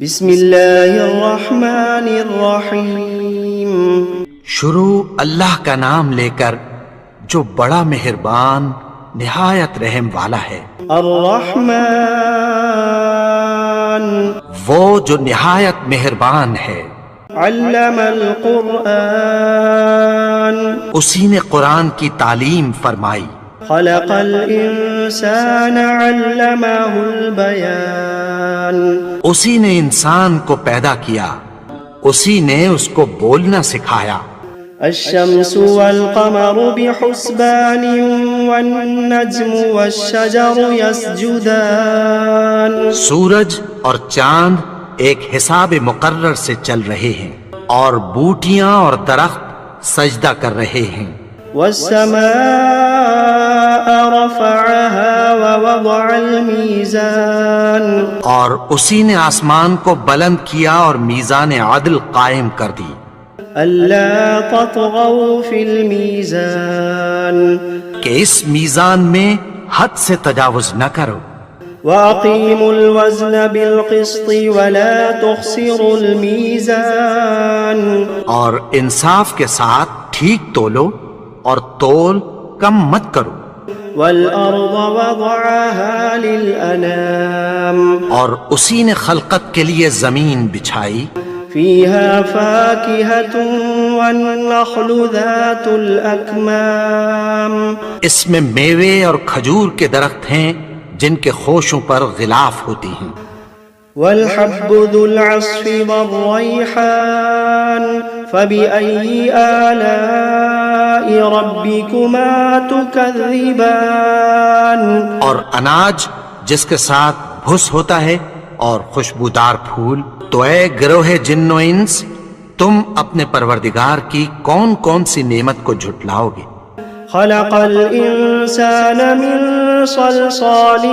بسم اللہ الرحمن الرحیم۔ شروع اللہ کا نام لے کر جو بڑا مہربان نہایت رحم والا ہے۔ الرحمن وہ جو نہایت مہربان ہے۔ علم القرآن اسی نے قرآن کی تعلیم فرمائی۔ خلق الانسان علمہ البیان اسی نے انسان کو پیدا کیا، اسی نے اس کو بولنا سکھایا۔ الشمس والقمر بحسبان والنجم والشجر يسجدان سورج اور چاند ایک حساب مقرر سے چل رہے ہیں، اور بوٹیاں اور درخت سجدہ کر رہے ہیں۔ والسماء رفعها ووضع الميزان اور اسی نے آسمان کو بلند کیا اور میزان عدل قائم کر دی۔ ألا تطغوا في الميزان کہ اس میزان میں حد سے تجاوز نہ کرو۔ وأقيموا الوزن بالقسط ولا تخسروا الميزان اور انصاف کے ساتھ ٹھیک تولو اور تول کم مت کرو۔ والأرض وضعها للأنام اور اسی نے خلقت کے لیے زمین بچھائی، فيها فاكهة والنخل ذات الأكمام اس میں میوے اور کھجور کے درخت ہیں جن کے خوشوں پر غلاف ہوتی ہیں۔ والحب ذو العصف والريحان فبأي آلاء ربكما تكذبان اور اناج جس کے ساتھ بھس ہوتا ہے اور خوشبودار پھول، تو اے گروہ جن و انس، تم اپنے پروردگار کی کون کون سی نعمت کو جھٹلاؤ گے؟ خلق الإنسان من صلصال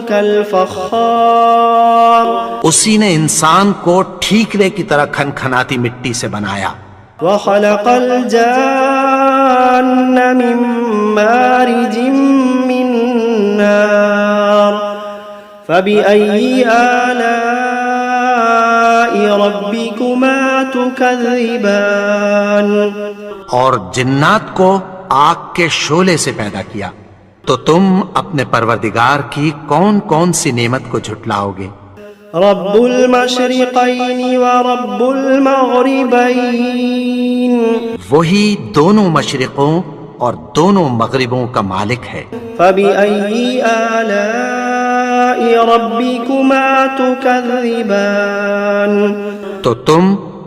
كالفخار اسی نے انسان کو ٹھیکرے کی طرح کھنکھناتی مٹی سے بنایا۔ وخلق الجان من مارج من نار فبأي آلاء ربكما تكذبان اور جنات کو آگ کے شعلے سے پیدا کیا، تو تم اپنے پروردگار کی کون کون سی نعمت کو جھٹلاؤ گے؟ رب المشرقین ورب المغربین وہی دونوں مشرقوں اور دونوں مغربوں کا مالک ہے۔ فبأي آلاء ربكما تكذبان تو تم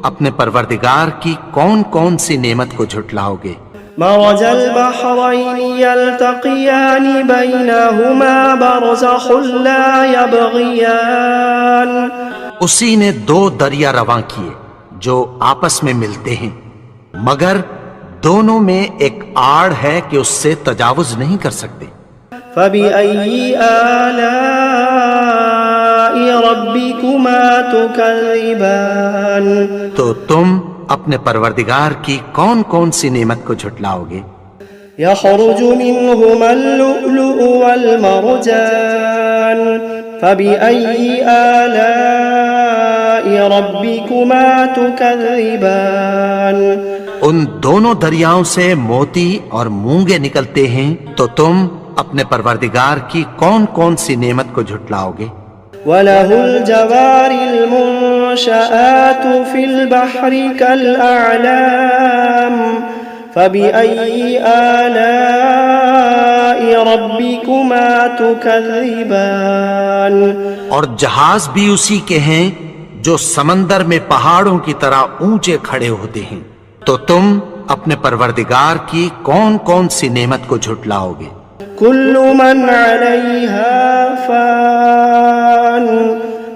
اپنے پروردگار کی کون کون سی نعمت کو جھٹلاؤ گے؟ مرج البحرين يلتقيان بينهما برزخ لا يبغيان اسی نے دو دریا رواں کیے جو آپس میں ملتے ہیں، مگر دونوں میں ایک آڑ ہے کہ اس سے تجاوز نہیں کر سکتے۔ فبأي آلاء ربكما تكذبان تو تم اپنے پروردگار کی کون کون سی نعمت کو جھٹلاؤ گے؟ يخرج منهما اللؤلؤ والمرجان فبأي آلاء ربكما تكذبان ان دونوں دریاؤں سے موتی اور مونگے نکلتے ہیں، تو تم اپنے پروردگار کی کون کون سی نعمت کو جھٹلاؤ گے؟ وَلَهُ الْجَوَارِ الْمُنشَآتُ فِي الْبَحْرِ كَالْأَعْلَامِ فَبِأَيِّ آلَاءِ رَبِّكُمَا تُكَذِّبَانِ اور جہاز بھی اسی کے ہیں جو سمندر میں پہاڑوں کی طرح اونچے کھڑے ہوتے ہیں، تو تم اپنے پروردگار کی کون کون سی نعمت کو جھٹلاؤ گے؟ كل من عليها فان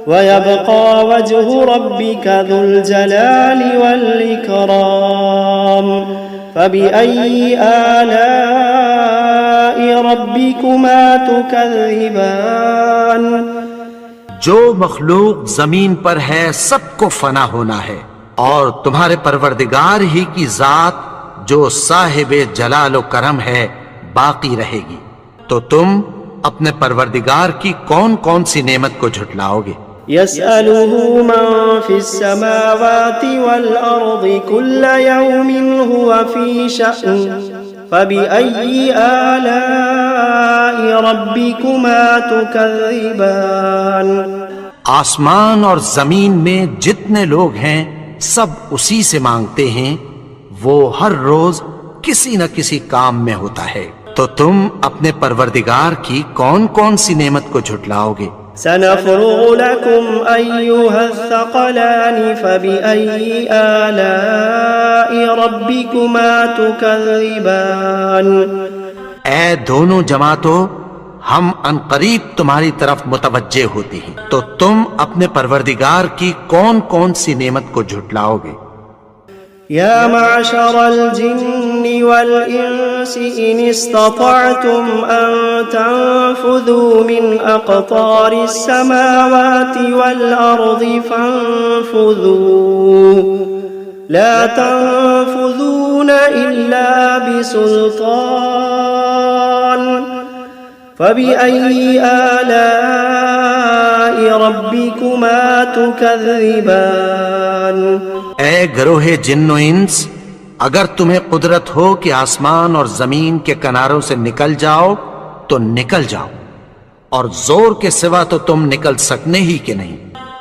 ويبقى وجه ربك ذو الجلال والإكرام فبأي آلاء ربكما تكذبان جو مخلوق زمین پر ہے سب کو فنا ہونا ہے، اور تمہارے پروردگار ہی کی ذات جو صاحب جلال و کرم ہے باقی رہے گی، تو تم اپنے پروردگار کی کون کون سی نعمت کو جھٹلاؤ گے؟ يسأله من في السماوات والأرض كل يوم هو في شأن فبأي آلاء ربكما تكذبان آسمان اور زمین میں جتنے لوگ ہیں سب اسی سے مانگتے ہیں، وہ ہر روز کسی نہ کسی کام میں ہوتا ہے، تو تم اپنے پروردگار کی کون کون سی نعمت کو جھٹلاؤ گے؟ سنفرغ لكم أيها الثقلان فبأي آلاء ربكما تكذبان اے دونوں جماعتوں، ہم عنقریب تمہاری طرف متوجہ ہوتے ہیں، تو تم اپنے پروردگار کی کون کون سی نعمت کو جھٹلاؤ گے؟ يا معشر الجن والإنس إن استطعتم أن تنفذوا من أقطار السماوات والأرض فانفذوا لا تنفذون إلا بسلطان فبأي آلاء ربكما تكذبان اے گروہ جن و انس، اگر تمہیں قدرت ہو کہ آسمان اور زمین کے کناروں سے نکل جاؤ تو نکل جاؤ، اور زور کے سوا تو تم نکل سکنے ہی کہ نہیں،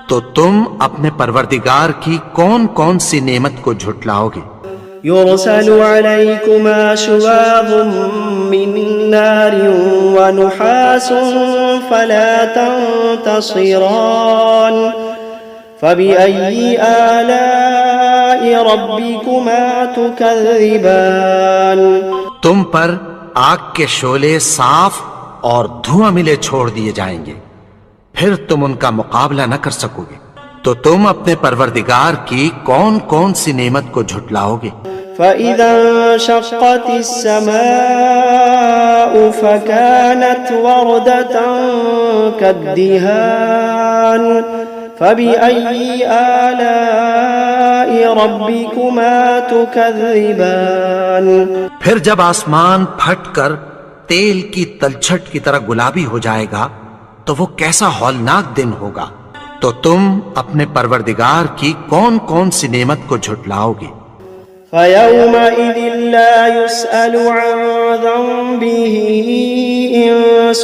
تو تم اپنے پروردگار کی کون کون سی نعمت کو جھٹلاؤ گے؟ يرسل عليكما شواظ من نار ونحاس فلا تنتصران فبأي آلاء ربكما تكذبان تم پر آگ کے شعلے صاف اور دھواں ملے چھوڑ دیے جائیں گے، پھر تم ان کا مقابلہ نہ کر سکو گے، تو تم اپنے پروردگار کی کون کون سی نعمت کو جھٹلاؤ گے؟ فإذا انشقت السماء فكانت وردة كالدهان فبأي آلاء ربكما تكذبان پھر جب آسمان پھٹ کر تیل کی تلچھٹ کی طرح گلابی ہو جائے گا تو وہ کیسا ہولناک دن ہوگا، تو تم اپنے پروردگار کی کون کون سی نعمت کو جھٹلاؤ گے؟ فيومئذ لا يسأل عن ذنبه إنس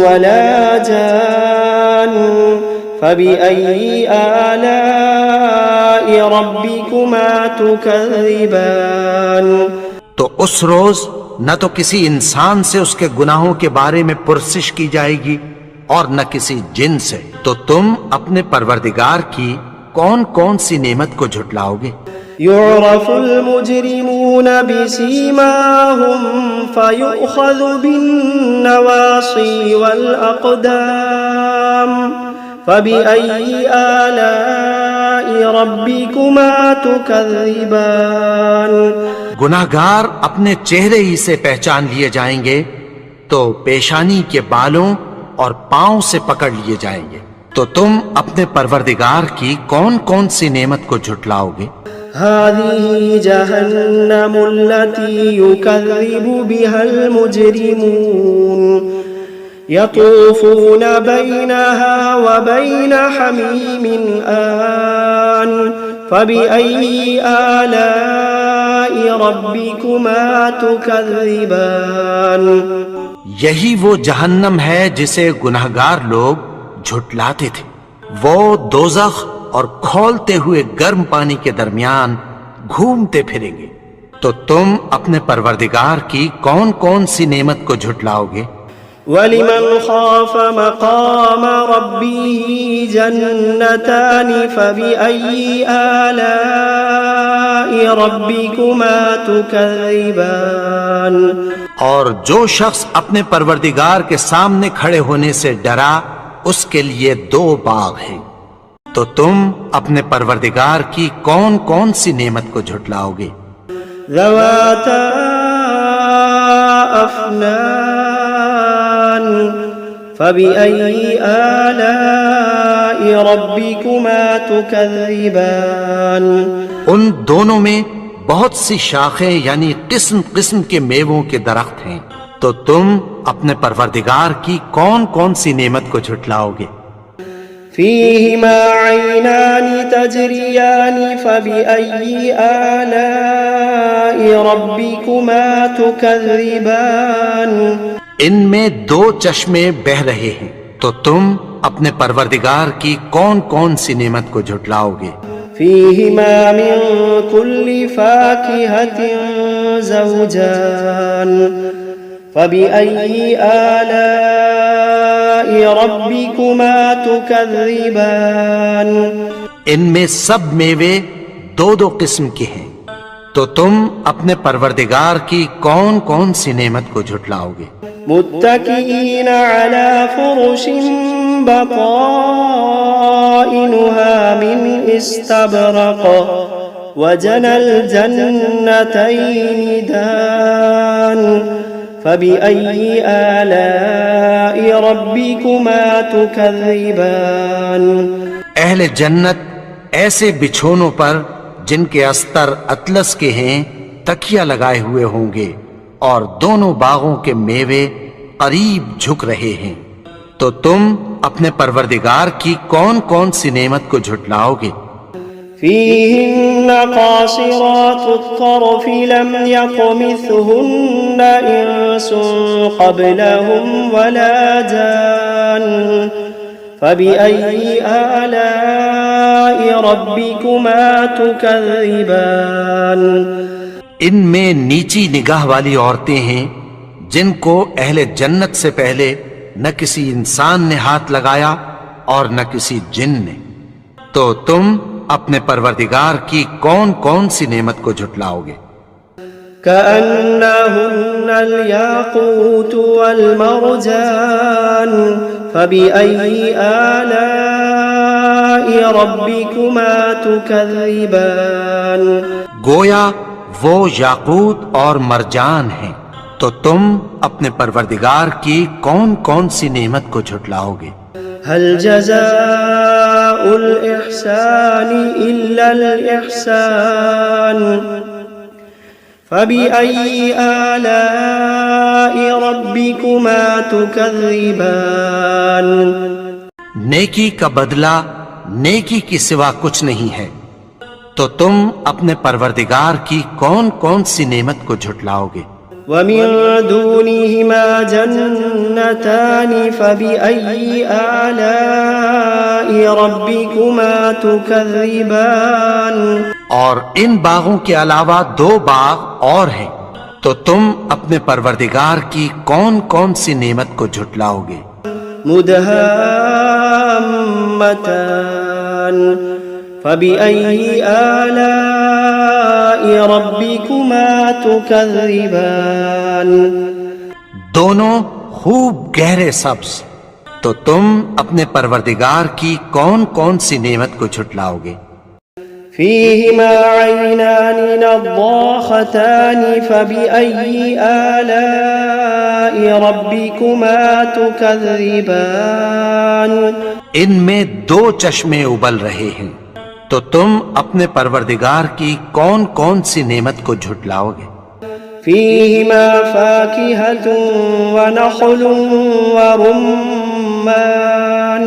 ولا جان فبأي آلاء ربكما تكذبان تو اس روز نہ تو کسی انسان سے اس کے گناہوں کے بارے میں پرسش کی جائے گی اور نہ کسی جن سے، تو تم اپنے پروردگار کی کون کون سی نعمت کو جھٹلاؤ گے؟ يعرف المجرمون بسيماهم فيؤخذ بالنواصي والأقدام فبأي آلاء ربكما تكذبان گناہگار اپنے چہرے ہی سے پہچان لیے جائیں گے، تو پیشانی کے بالوں اور پاؤں سے پکڑ لیے جائیں گے، تو تم اپنے پروردگار کی کون کون سی نعمت کو جھٹلاؤ گے؟ هذه جهنم التي يكذب بها المجرمون يطوفون بينها وبين حميم آن فبأي آلاء ربكما تكذبان یہی وہ جہنم ہے جسے گناہگار لوگ جھٹلاتے تھے، وہ دوزخ اور کھولتے ہوئے گرم پانی کے درمیان گھومتے پھریں گے، تو تم اپنے پروردگار کی کون کون سی نعمت کو جھٹلاؤ گے؟ وَلِمَنْ خَافَ مَقَامَ رَبِّهِ جَنَّتَانِ فَبِأَيِّ آلَاءِ رَبِّكُمَا تُكَذِّبَانِ اور جو شخص اپنے پروردگار کے سامنے کھڑے ہونے سے ڈرا، اس کے لیے دو باغ ہیں، تو تم اپنے پروردگار کی کون کون سی نعمت کو جھٹلاؤ گے؟ ذواتا افنان فبأي آلاء ربكما تكذبان ان دونوں میں بہت سی شاخیں یعنی قسم قسم کے میووں کے درخت ہیں، تو تم اپنے پروردگار کی کون کون سی نعمت کو جھٹلاؤ گے؟ فيهما عينان تجريان فبأي آلاء ربكما تكذبان ان میں دو چشمے بہ رہے ہیں، تو تم اپنے پروردگار کی کون کون سی نعمت کو جھٹلاؤ گے؟ فيهما من كل فاكهة زوجان فبأي آلاء ربكما تكذبان ان میں سب میوے دو دو قسم کے ہیں، تو تم اپنے پروردگار کی کون کون سی نعمت کو جھٹلاؤ گے؟ متكئين على فرش بطائنها من استبرق وجنى الجنتين دان فبأي آلاء ربكما تكذبان اہل جنت ایسے بچھونوں پر جن کے استر اطلس کے ہیں تکیہ لگائے ہوئے ہوں گے، اور دونوں باغوں کے میوے قریب جھک رہے ہیں، تو تم اپنے پروردگار کی کون کون سی نعمت کو جھٹلاؤ گے؟ فيهن قاصرات الطرف لم يطمثهن إنس قبلهم ولا جان فبأي آلاء ربكما تكذبان ان میں نیچی نگاہ والی عورتیں ہیں جن کو اہل جنت سے پہلے نہ کسی انسان نے ہاتھ لگایا اور نہ کسی جن نے، تو تم اپنے پروردگار کی کون کون سی نعمت کو جھٹلاؤ گے؟ كأنهن الياقوت والمرجان فبأي آلاء ربكما تكذبان گویا وہ یاقوت اور مرجان ہیں، تو تم اپنے پروردگار کی کون کون سی نعمت کو جھٹلاؤ گے؟ هل جزاء الإحسان إلا الإحسان فبأي آلاء ربكما تكذبان نیکی کا بدلہ نیکی کی سوا کچھ نہیں ہے، تو تم اپنے پروردگار کی کون کون سی نعمت کو جھٹلاؤ گے؟ ومن دونهما جنتان فبأي آلاء ربكما تكذبان اور ان باغوں کے علاوہ دو باغ اور ہیں، تو تم اپنے پروردگار کی کون کون سی نعمت کو جھٹلاؤ گے؟ مدهامتان فبأي آلاء ربكما تكذبان دونوں خوب گہرے سبز، تو تم اپنے پروردگار کی کون کون سی نعمت کو جھٹلاؤ گے؟ فيهما عينان نضاختان فبأي آلاء ربكما تكذبان ان میں دو چشمے ابل رہے ہیں، تو تم اپنے پروردگار کی کون کون سی نعمت کو جھٹلاؤ گے؟ فيهما فاكهة ونخل ورمان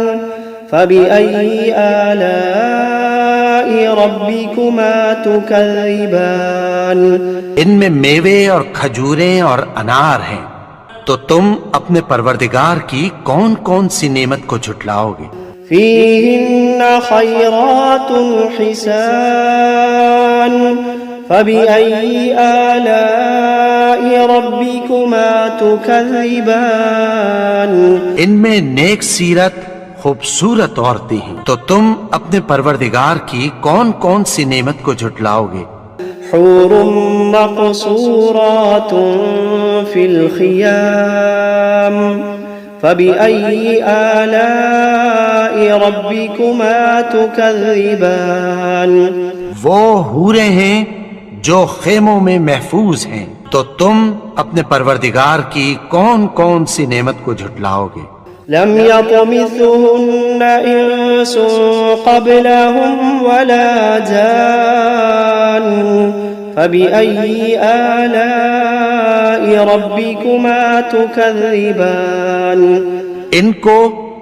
فبأي آلاء ربكما تكذبان ان میں میوے اور کھجوریں اور انار ہیں، تو تم اپنے پروردگار کی کون کون سی نعمت کو جھٹلاؤ گے؟ فيهن خيرات حسان فبأي آلاء ربكما تكذبان ان میں نیک سیرت خوبصورت عورتیں ہیں، تو تم اپنے پروردگار کی کون کون سی نعمت کو جھٹلاؤ گے؟ حور مقصورات في الخيام فبأي آلاء ربكما تكذبان وہ حوریں ہیں جو خیموں میں محفوظ ہیں، تو تم اپنے پروردگار کی کون کون سی نعمت کو جھٹلاؤ گے؟ لم يطمثهن إنس قبلهم ولا جان فبأي آلاء ربكما تكذبان ان کو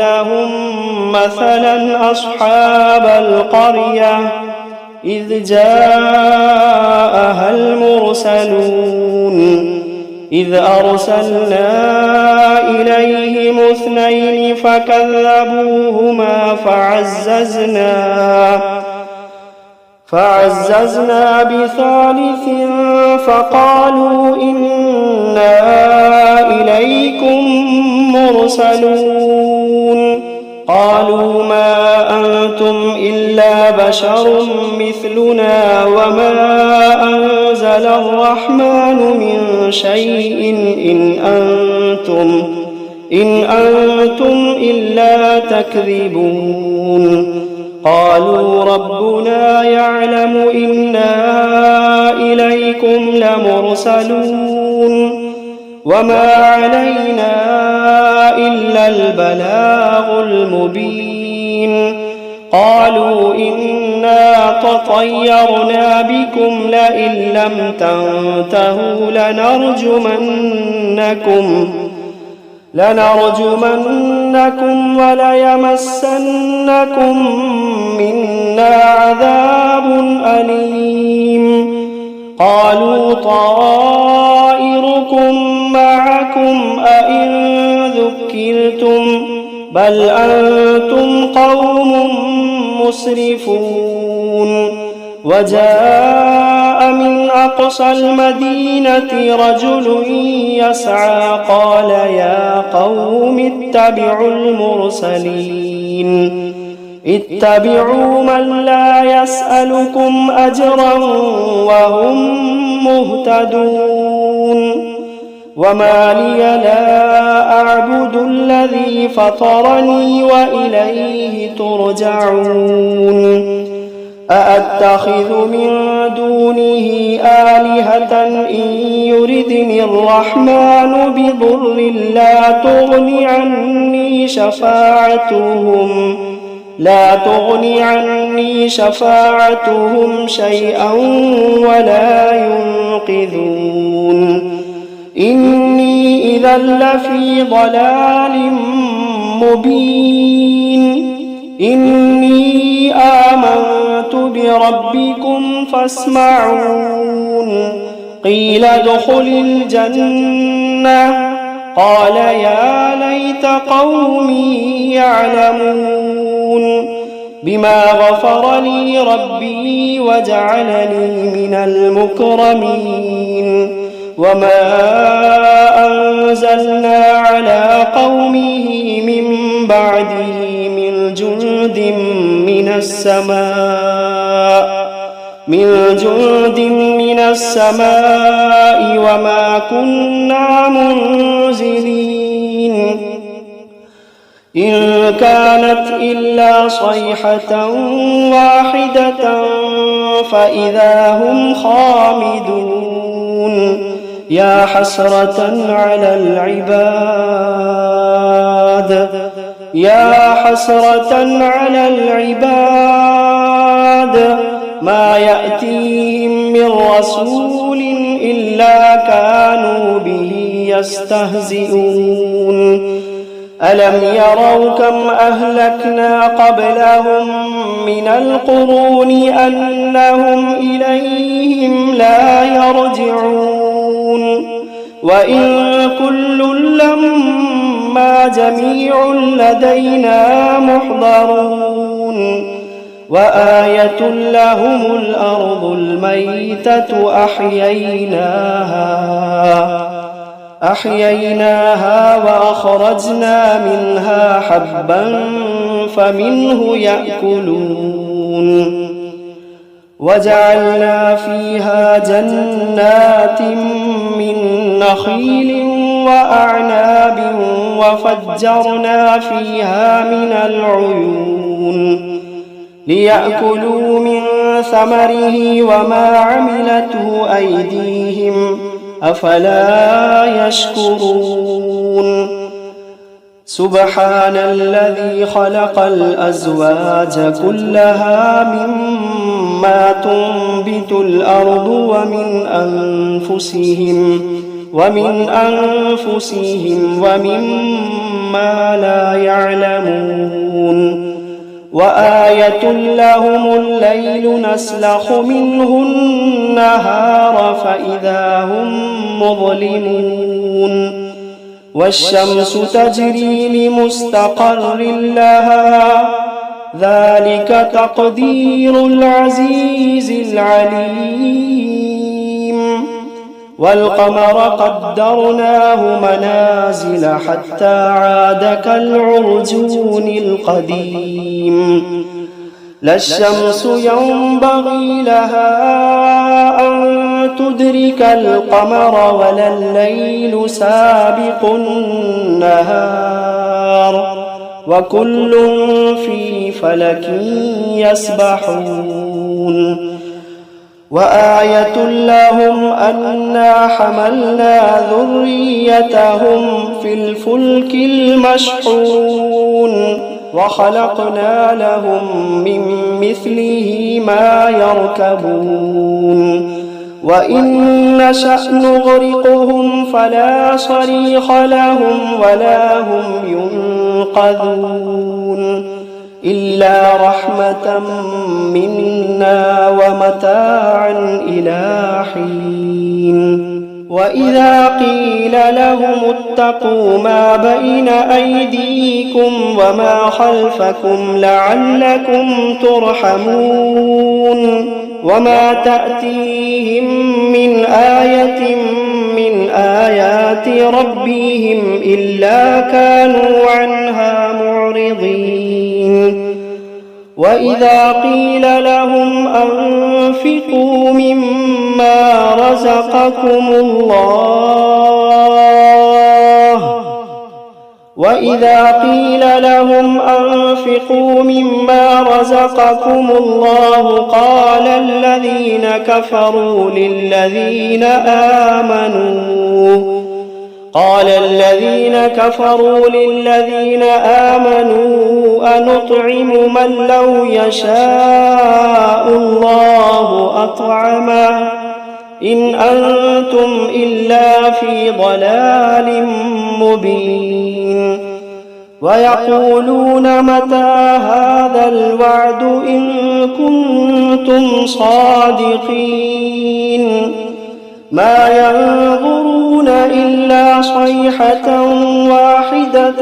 لهم مثلا أصحاب القرية إذ جاءها المرسلون إذ أرسلنا إليهم اثنين فكذبوهما فعززنا بثالث فقالوا إنا إليكم مرسلون. قالوا ما أنتم إلا بشر مثلنا وما أنزل الرحمن من شيء إن أنتم إلا تكذبون. قالوا ربنا يعلم إنا إليكم لمرسلون وما علينا إلا البلاغ المبين. قالوا إنا تطيرنا بكم لئن لم تنتهوا لنرجمنكم وليمسنكم منا عذاب أليم. قالوا طائركم معكم أئن ذكرتم بل أنتم قوم مسرفون. وجاء من أقصى المدينة رجل يسعى قال يا قوم اتبعوا المرسلين اتبعوا من لا يسألكم أجرا وهم مهتدون. وما لي لا أعبد الذي فطرني وإليه ترجعون. أأتخذ من دونه آلهة إن يردني الرحمن بضر لا تغن عني شفاعتهم شيئا ولا ينقذون إني إذا لفي ضلال مبين إني آمنت بربكم فاسمعون قيل ادخل الجنة قال يا ليت قومي يعلمون بما غفر لي ربي وجعلني من المكرمين وما أنزلنا على قومه من بعده من جند من السماء وما كنا منزلين إن كانت إلا صيحة واحدة فإذا هم خامدون يا حسرة على العباد ما يأتيهم من رسول إلا كانوا به يستهزئون ألم يروا كم أهلكنا قبلهم من القرون أنهم إليهم لا يرجعون وإن كل لما جميع لدينا محضرون وآية لهم الأرض الميتة أحييناها وأخرجنا منها حبا فمنه يأكلون وجعلنا فيها جنات من نخيل وأعناب وفجرنا فيها من العيون ليأكلوا من ثمره وما عملته أيديهم أفلا يشكرون سبحان الذي خلق الأزواج كلها مما تنبت الأرض ومن أنفسهم ومما لا يعلمون وآية لهم الليل نسلخ منه النهار فإذا هم مظلمون والشمس تجري لمستقر لها ذلك تقدير العزيز العليم والقمر قدرناه منازل حتى عاد كالعرجون القديم لا الشمس ينبغي لها أن تدرك القمر ولا الليل سابق النهار وكل في فلك يسبحون وآية لهم أنا حملنا ذريتهم في الفلك المشحون وخلقنا لهم من مثله ما يركبون وإن نشأ نغرقهم فلا صريخ لهم ولا هم ينقذون إلا رحمة منا ومتاعا إلى حين وإذا قيل لهم اتقوا ما بين أيديكم وما خلفكم لعلكم ترحمون وما تأتيهم من آية من آيات ربهم إلا كانوا عنها معرضين وإذا قيل لهم أنفقوا مما رزقكم الله وإذا قيل لهم أنفقوا مما رزقكم الله قال الذين كفروا للذين آمنوا أنطعم من لو يشاء الله أطعمه إن أنتم إلا في ضلال مبين ويقولون متى هذا الوعد إن كنتم صادقين ما ينظرون إلا صيحة واحدة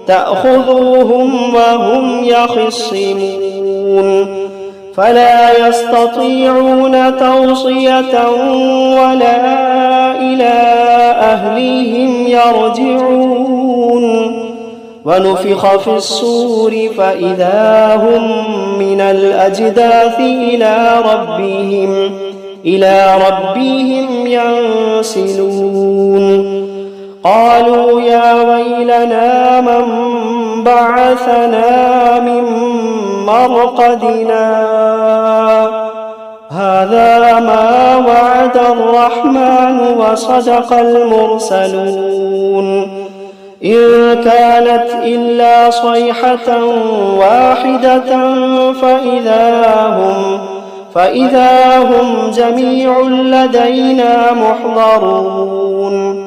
تأخذوهم وهم يخصمون فلا يستطيعون توصية ولا إلى أهلهم يرجعون ونفخ في الصور فإذا هم من الأجداث إلى ربهم ينسلون قالوا يا ويلنا من بعثنا من مرقدنا هذا ما وعد الرحمن وصدق المرسلون إن كانت إلا صيحة واحدة فإذا هم جميع لدينا محضرون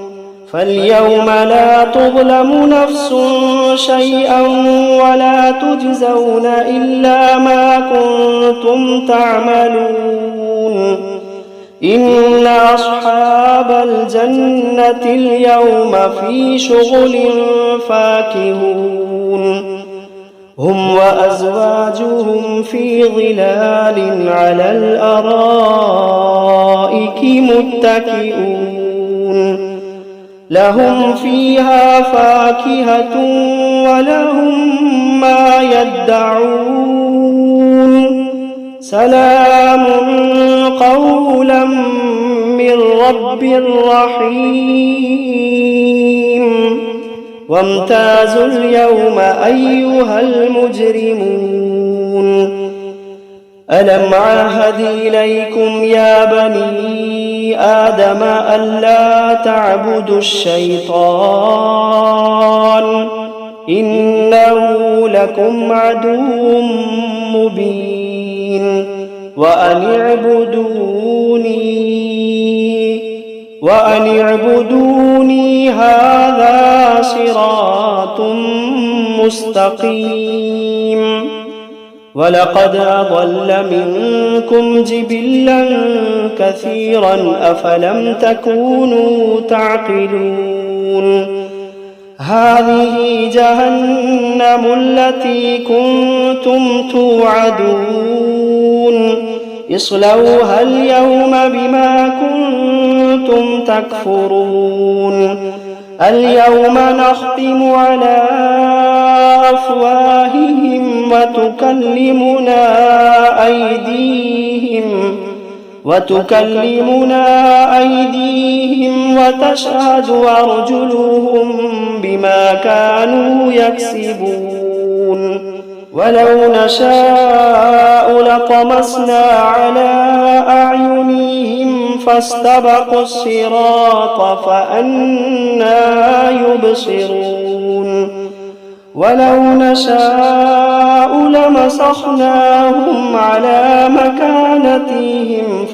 فاليوم لا تظلم نفس شيئا ولا تجزون إلا ما كنتم تعملون إن أصحاب الجنة اليوم في شغل فاكهون هم وأزواجهم في ظلال على الأرائك متكئون لهم فيها فاكهة ولهم ما يدعون سلام قولا من رب رحيم وامتازوا اليوم أيها المجرمون ألم عهد إليكم يا بني آدم ألا تعبدوا الشيطان إنه لكم عدو مبين وأن اعبدوني هذا صراط مستقيم ولقد أضل منكم جبلا كثيرا أفلم تكونوا تعقلون هذه جهنم التي كنتم توعدون اصلوها اليوم بما كنتم تكفرون اليوم نختم على أفواههم وتكلمنا أيديهم وتشهد أرجلهم بما كانوا يكسبون ولو نشاء لطمسنا على أعينهم فاستبقوا الصراط فأنى يبصرون ولو نشاء لمسخناهم على مكانتهم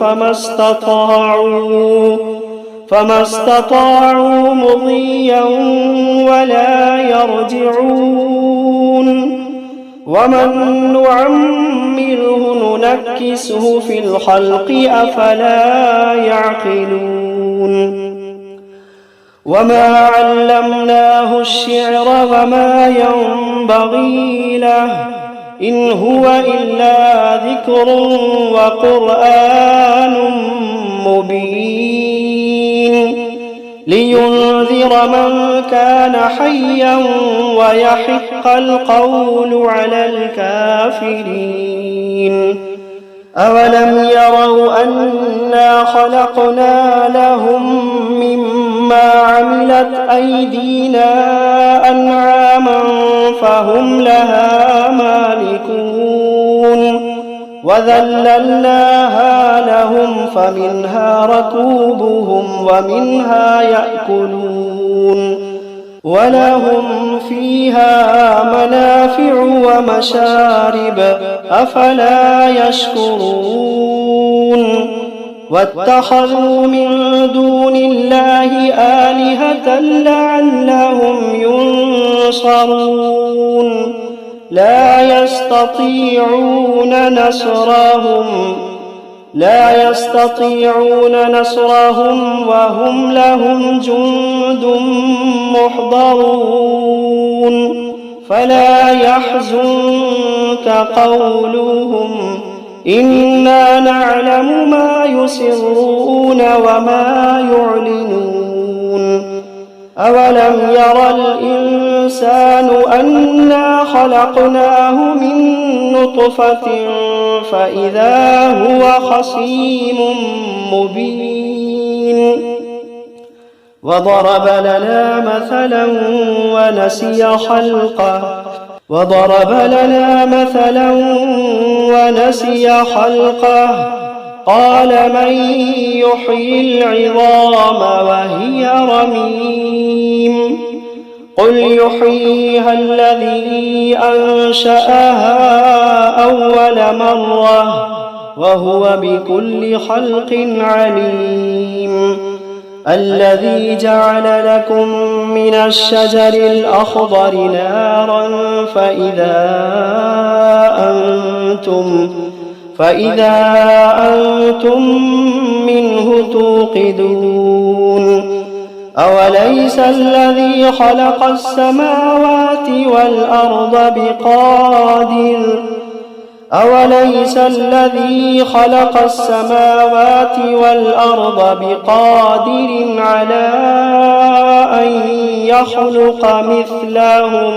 فما استطاعوا مضيا ولا يرجعون ومن نعمره ننكسه في الخلق أفلا يعقلون وما علمناه الشعر وما ينبغي له إن هو إلا ذكر وقرآن مبين لينذر من كان حيا ويحق القول على الكافرين أولم يروا أنا خلقنا لهم مما ما عملت أيدينا أنعاما فهم لها مالكون وذللناها لهم فمنها ركوبهم ومنها يأكلون ولهم فيها منافع ومشارب أفلا يشكرون واتخذوا من دون الله آلهة لعلهم ينصرون لا يستطيعون نصرهم وهم لهم جند محضرون فلا يحزنك قولهم إنا نعلم ما يسرون وما يعلنون أولم ير الإنسان أنا خلقناه من نطفة فإذا هو خصيم مبين وضرب لنا مثلا ونسي خلقه قال من يحيي العظام وهي رميم قل يحييها الذي أنشأها أول مرة وهو بكل خلق عليم الذي جعل لكم من الشجر الأخضر نارا فإذا أنتم منه توقدون أوليس الذي خلق السماوات والأرض بقادر على أن يخلق مثلهم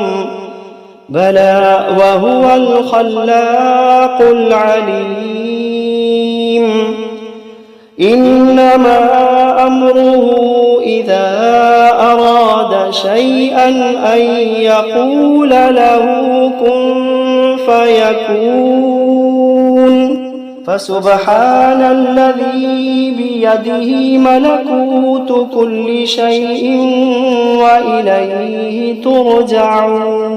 بلى وهو الخلاق العليم إنما أمره إذا أراد شيئا أن يقول له كن فيكون فسبحان الذي بيده ملكوت كل شيء وإليه ترجعون